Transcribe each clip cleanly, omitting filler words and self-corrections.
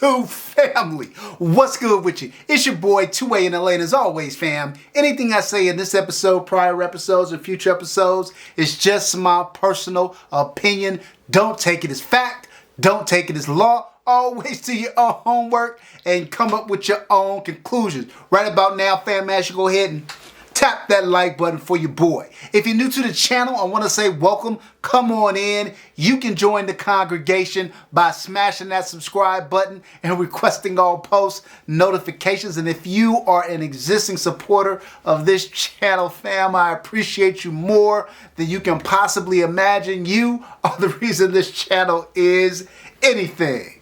YouTube family, what's good with you? It's your boy 2A-N-LA, and as always, fam, anything I say in this episode, prior episodes, and future episodes is just my personal opinion. Don't take it as fact. Don't take it as law. Always do your own homework and come up with your own conclusions. Right about now, fam, I should go ahead and tap that like button for your boy. If you're new to the channel, I want to say welcome. Come on in. You can join the congregation by smashing that subscribe button and requesting all post notifications. And if you are an existing supporter of this channel, fam, I appreciate you more than you can possibly imagine. You are the reason this channel is anything.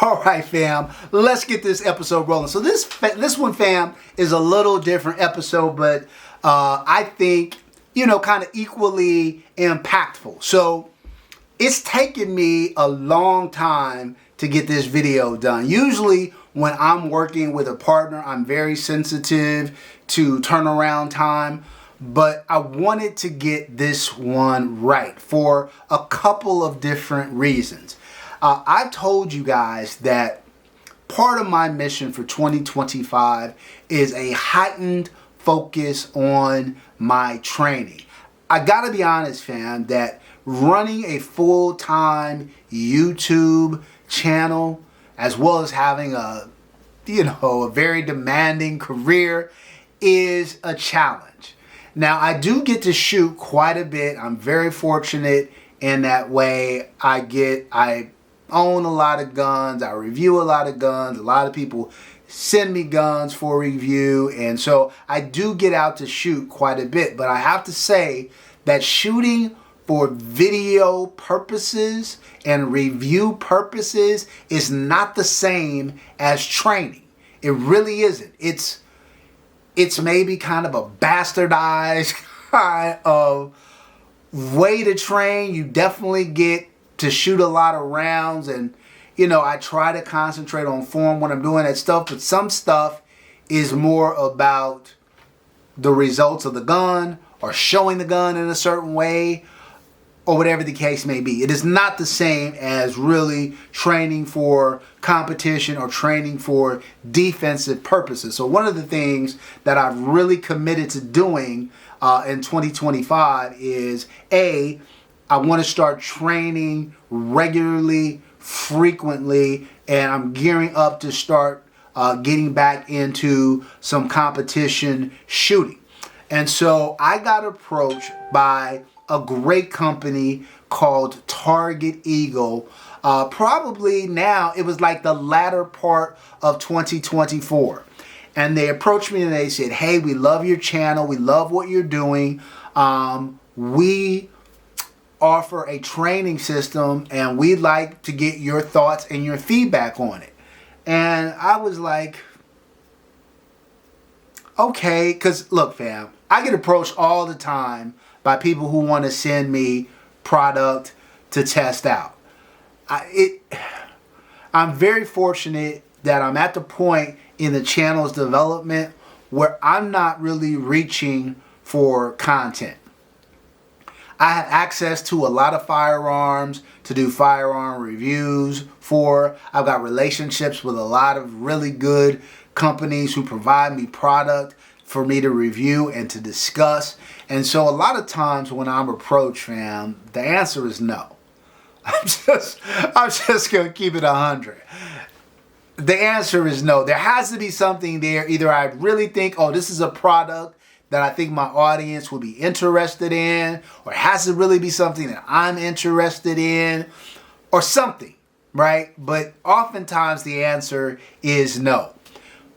All right, fam, let's get this episode rolling. So this one, fam, is a little different episode, but I think, kind of equally impactful. So it's taken me a long time to get this video done. Usually when I'm working with a partner, I'm very sensitive to turnaround time, but I wanted to get this one right for a couple of different reasons. I told you guys that part of my mission for 2025 is a heightened focus on my training. I gotta be honest, fam, that running a full-time YouTube channel as well as having a very demanding career is a challenge. Now, I do get to shoot quite a bit. I'm very fortunate in that way. I own a lot of guns. I review a lot of guns. A lot of people send me guns for review, and so I do get out to shoot quite a bit. But I have to say that shooting for video purposes and review purposes is not the same as training. It really isn't. It's maybe kind of a bastardized kind of way to train. You definitely get to shoot a lot of rounds, and I try to concentrate on form when I'm doing that stuff, but some stuff is more about the results of the gun or showing the gun in a certain way or whatever the case may be. It is not the same as really training for competition or training for defensive purposes. So one of the things that I've really committed to doing in 2025 is I want to start training regularly, frequently, and I'm gearing up to start getting back into some competition shooting. And so I got approached by a great company called Target Eagle. Probably now, it was like the latter part of 2024. And they approached me and they said, hey, we love your channel. We love what you're doing. We offer a training system and we'd like to get your thoughts and your feedback on it. And I was like, okay, because look, fam, I get approached all the time by people who want to send me product to test out. I'm very fortunate that I'm at the point in the channel's development where I'm not really reaching for content. I have access to a lot of firearms to do firearm reviews for. I've got relationships with a lot of really good companies who provide me product for me to review and to discuss. And so a lot of times when I'm approached, fam, the answer is no. I'm just going to keep it 100. The answer is no. There has to be something there. Either I really think, oh, this is a product that I think my audience would be interested in, or it has to really be something that I'm interested in, or something, right? But oftentimes the answer is no.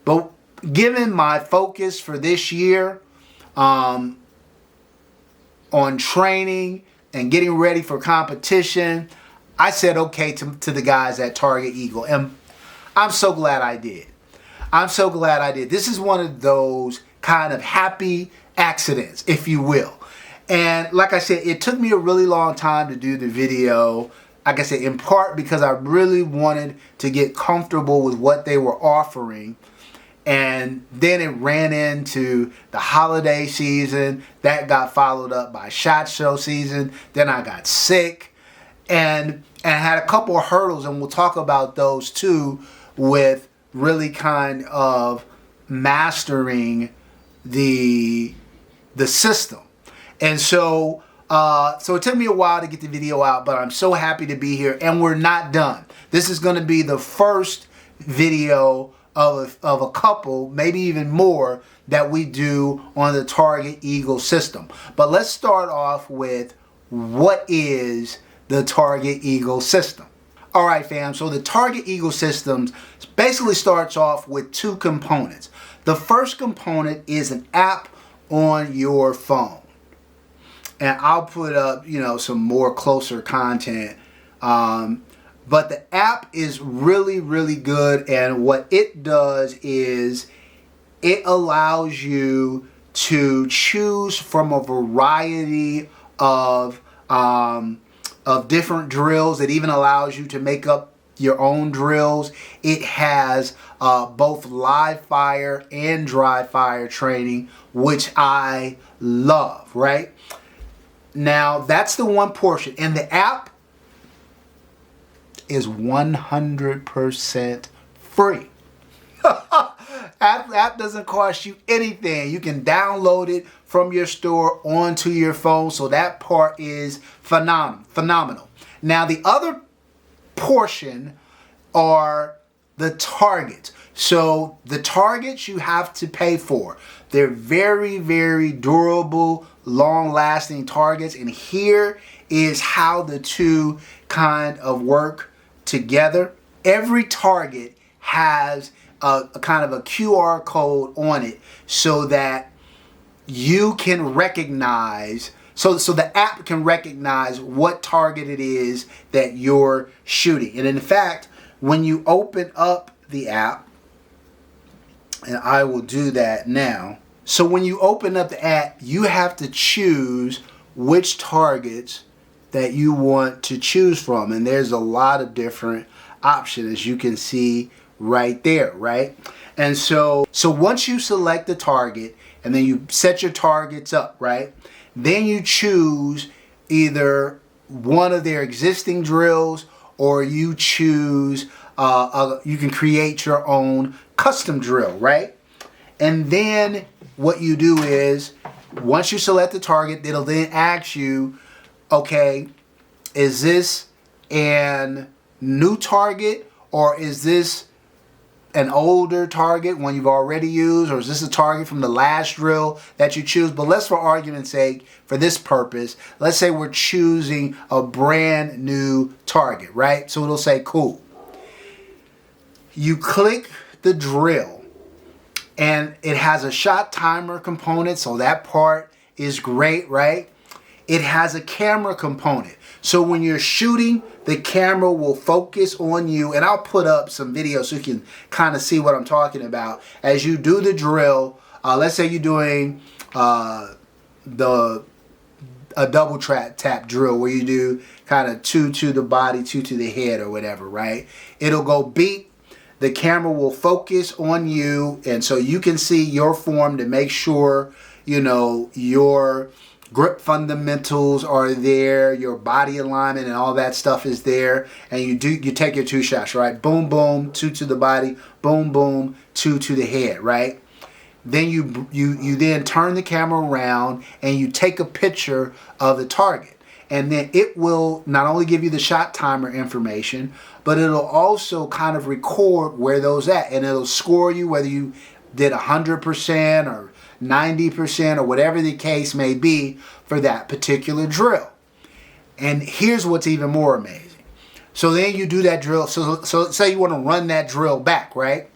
But given my focus for this year on training and getting ready for competition, I said okay to the guys at Target Eagle, and I'm so glad I did. I'm so glad I did. This is one of those kind of happy accidents, if you will. And like I said, it took me a really long time to do the video. Like I said, in part because I really wanted to get comfortable with what they were offering. And then it ran into the holiday season. That got followed up by SHOT Show season. Then I got sick. and had a couple of hurdles, and we'll talk about those too, with really kind of mastering the system. And so so it took me a while to get the video out, but I'm so happy to be here, and we're not done. This is going to be the first video of a couple, maybe even more, that we do on the Target Eagle system. But let's start off with what is the Target Eagle system. All right, fam, so the Target Eagle system basically starts off with two components. The first component is an app on your phone. And I'll put up, some more closer content. But the app is really, really good. And what it does is it allows you to choose from a variety of different drills. It even allows you to make up your own drills. It has both live fire and dry fire training, which I love, right? Now, that's the one portion. And the app is 100% free. App doesn't cost you anything. You can download it from your store onto your phone. So that part is phenomenal. Now, the other portion are the targets. So the targets you have to pay for. They're very, very durable, long-lasting targets. And here is how the two kind of work together. Every target has a kind of a QR code on it so that you can recognize, so the app can recognize what target it is that you're shooting. And in fact, when you open up the app, and I will do that now. So when you open up the app, you have to choose which targets that you want to choose from. And there's a lot of different options, as you can see right there, right? And so once you select the target and then you set your targets up, right? Then you choose either one of their existing drills, or you choose, you can create your own custom drill, right? And then what you do is, once you select the target, it'll then ask you, okay, is this a new target, or is this an older target, one you've already used, or is this a target from the last drill that you choose? But let's, for argument's sake, for this purpose, let's say we're choosing a brand new target, right? So it'll say, cool. You click the drill, and it has a shot timer component, so that part is great, right? It has a camera component. So when you're shooting, the camera will focus on you. And I'll put up some videos so you can kind of see what I'm talking about. As you do the drill, let's say you're doing a double tap drill, where you do kind of 2 to the body, 2 to the head, or whatever, right? It'll go beep. The camera will focus on you, and so you can see your form to make sure, your grip fundamentals are there, your body alignment and all that stuff is there, and you take your 2 shots, right? Boom, boom, 2 to the body, boom, boom, 2 to the head, right? Then you then turn the camera around and you take a picture of the target. And then it will not only give you the shot timer information, but it'll also kind of record where those at. And it'll score you whether you did 100% or 90% or whatever the case may be for that particular drill. And here's what's even more amazing. So then you do that drill. So say you want to run that drill back, right?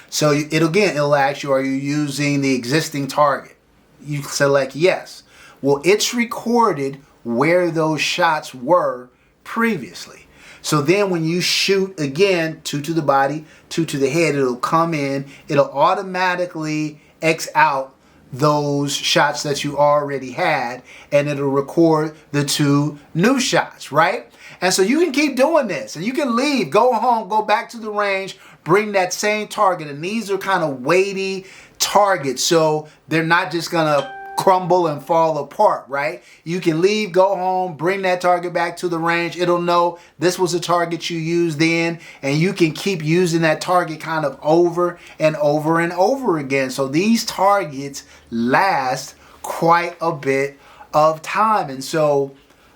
So it'll ask you, are you using the existing target? You select yes. Well, it's recorded where those shots were previously. So then when you shoot again, 2 to the body, 2 to the head, it'll come in, it'll automatically X out those shots that you already had, and it'll record the 2 new shots, right? And so you can keep doing this, and you can leave, go home, go back to the range, bring that same target. And these are kind of weighty targets, so they're not just gonna crumble and fall apart, right? You can leave, go home, bring that target back to the range. It'll know this was a target you used then, and you can keep using that target kind of over and over and over again. So these targets last quite a bit of time. And so,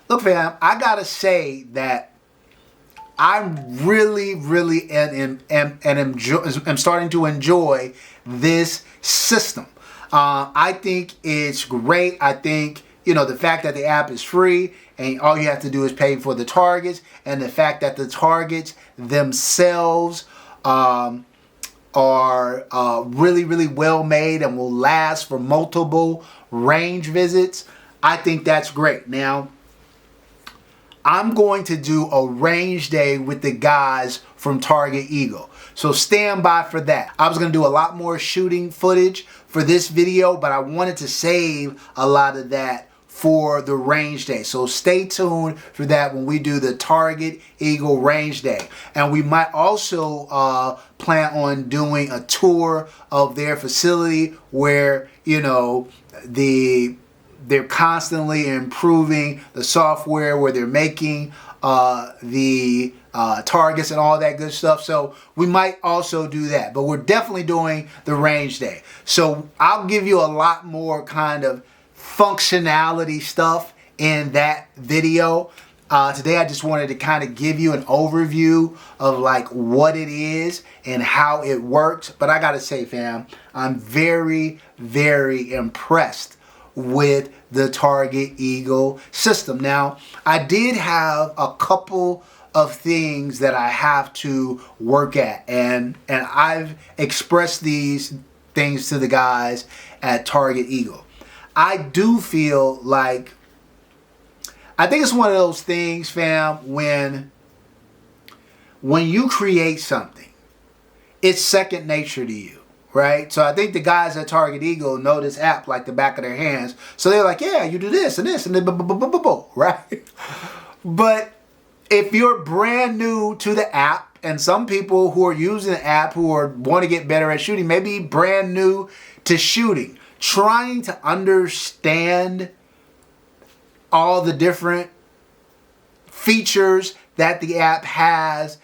look, fam, I gotta say that I'm really am starting to enjoy this system. I think it's great. I think, the fact that the app is free and all you have to do is pay for the targets, and the fact that the targets themselves are really well made and will last for multiple range visits. I think that's great. Now, I'm going to do a range day with the guys from Target Eagle. So stand by for that. I was going to do a lot more shooting footage for this video, but I wanted to save a lot of that for the range day. So stay tuned for that when we do the Target Eagle range day. And we might also plan on doing a tour of their facility where, they're constantly improving the software, where they're making the targets and all that good stuff. So we might also do that, but we're definitely doing the range day. So I'll give you a lot more kind of functionality stuff in that video. Today I just wanted to kind of give you an overview of like what it is and how it works. But I gotta say, fam, I'm very impressed with the Target Eagle system. Now, I did have a couple of things that I have to work at, and I've expressed these things to the guys at Target Eagle. I do feel like, I think it's one of those things, fam, when you create something, it's second nature to you. Right? So I think the guys at Target Eagle know this app like the back of their hands. So they're like, yeah, you do this and this and then right? But if you're brand new to the app, and some people who are using the app who want to get better at shooting, maybe brand new to shooting, trying to understand all the different features that the app has,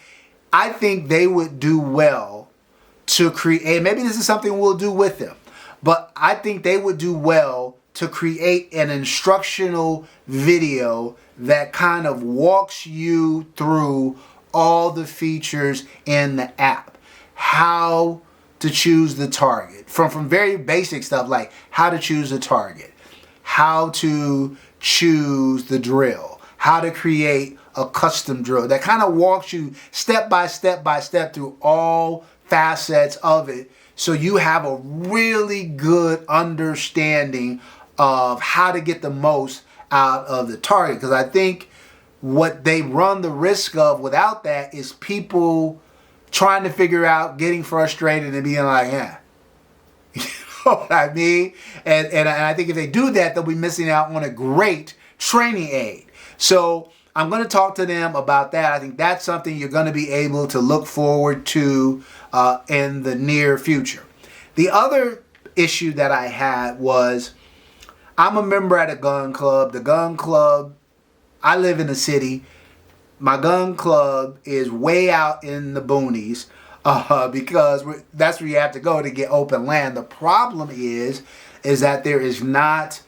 I think they would do well to create, maybe this is something we'll do with them, but I think they would do well to create an instructional video that kind of walks you through all the features in the app. How to choose the target. From very basic stuff like how to choose the target, how to choose the drill, how to create a custom drill. That kind of walks you step by step through all facets of it, so you have a really good understanding of how to get the most out of the target. Because I think what they run the risk of without that is people trying to figure out, getting frustrated and being like, yeah. You know what I mean? And I think if they do that, they'll be missing out on a great training aid. So I'm going to talk to them about that. I think that's something you're going to be able to look forward to in the near future. The other issue that I had was, I'm a member at a gun club. The gun club, I live in the city. My gun club is way out in the boonies because that's where you have to go to get open land. The problem is that there is not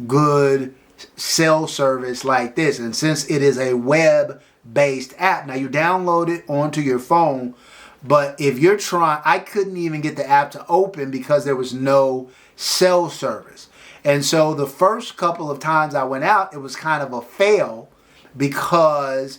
good cell service like this, and since it is a web-based app, now you download it onto your phone, but if you're trying, I couldn't even get the app to open because there was no cell service. And so the first couple of times I went out, it was kind of a fail, because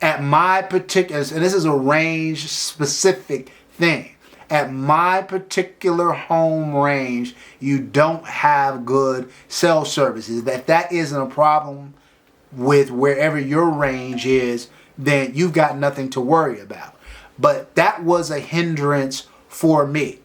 at my particular, and this is a range specific thing, at my particular home range, you don't have good cell services. If that isn't a problem with wherever your range is, then you've got nothing to worry about. But that was a hindrance for me.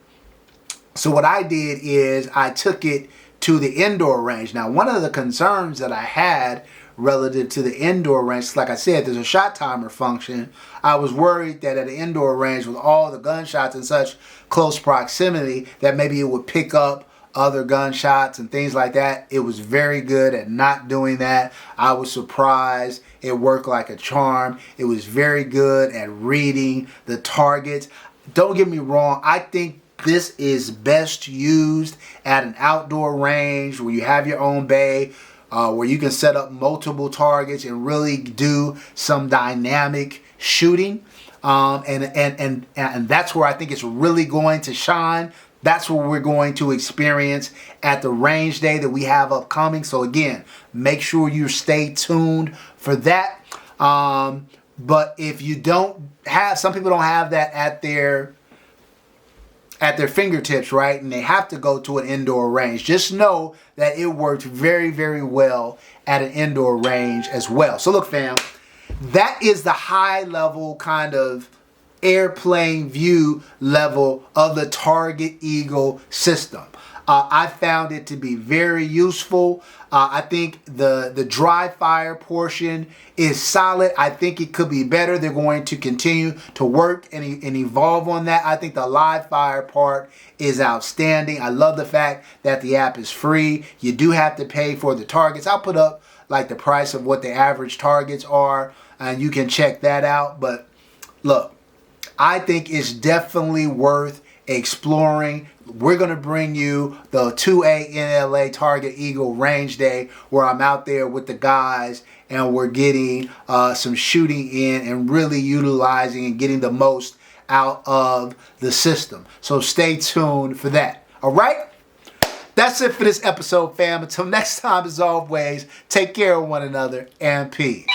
So what I did is I took it to the indoor range. Now, one of the concerns that I had relative to the indoor range, like I said, there's a shot timer function. I was worried that at an indoor range with all the gunshots in such close proximity that maybe it would pick up other gunshots and things like that. It was very good at not doing that. I was surprised. It worked like a charm. It was very good at reading the targets. Don't get me wrong. I think this is best used at an outdoor range where you have your own bay, where you can set up multiple targets and really do some dynamic shooting. And that's where I think it's really going to shine. That's what we're going to experience at the range day that we have upcoming. So again, make sure you stay tuned for that. But if you don't have, some people don't have that at their fingertips, right? And they have to go to an indoor range. Just know that it worked very, very well at an indoor range as well. So look, fam, that is the high level kind of airplane view level of the Target Eagle system. I found it to be very useful. I think the dry fire portion is solid. I think it could be better. They're going to continue to work and evolve on that. I think the live fire part is outstanding. I love the fact that the app is free. You do have to pay for the targets. I'll put up like the price of what the average targets are, and you can check that out. But look, I think it's definitely worth exploring. We're going to bring you the 2A-N-LA Target Eagle Range Day, where I'm out there with the guys and we're getting some shooting in and really utilizing and getting the most out of the system. So stay tuned for that. All right? That's it for this episode, fam. Until next time, as always, take care of one another and peace.